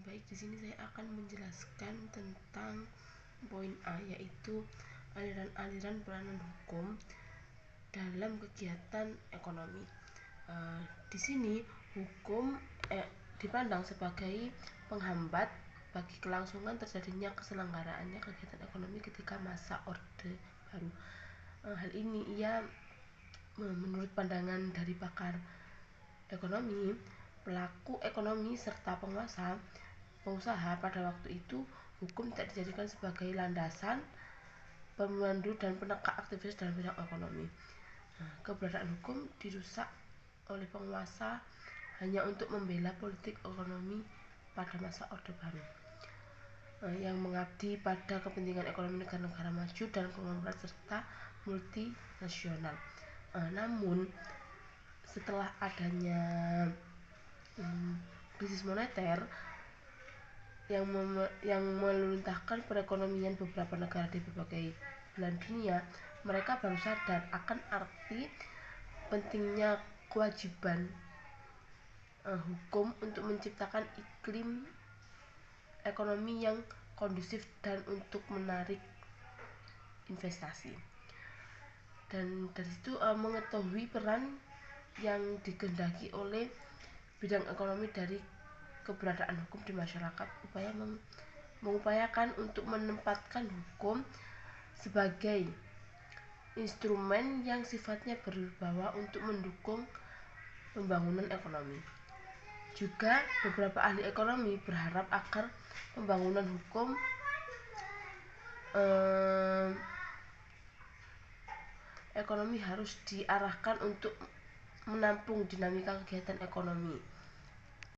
Baik, di sini saya akan menjelaskan tentang poin A, yaitu aliran-aliran peranan hukum dalam kegiatan ekonomi. Di sini hukum dipandang sebagai penghambat bagi kelangsungan terjadinya keselenggaraannya kegiatan ekonomi ketika masa Orde Baru. Hal ini menurut pandangan dari pakar ekonomi, pelaku ekonomi serta pengusaha pada waktu itu, hukum tidak dijadikan sebagai landasan, pemandu dan penegak aktivitas dalam bidang ekonomi. Keberadaan hukum dirusak oleh penguasa hanya untuk membela politik ekonomi pada masa Orde Baru, yang mengabdi pada kepentingan ekonomi negara-negara maju dan konglomerat serta multinasional. Namun setelah adanya krisis moneter yang meluluntahkan perekonomian beberapa negara di berbagai belahan dunia, mereka baru sadar akan arti pentingnya kewajiban hukum untuk menciptakan iklim ekonomi yang kondusif dan untuk menarik investasi. Dan dari situ mengetahui peran yang dikehendaki oleh bidang ekonomi dari keberadaan hukum di masyarakat, mengupayakan untuk menempatkan hukum sebagai instrumen yang sifatnya berwibawa untuk mendukung pembangunan ekonomi. Juga beberapa ahli ekonomi berharap agar pembangunan hukum ekonomi harus diarahkan untuk menampung dinamika kegiatan ekonomi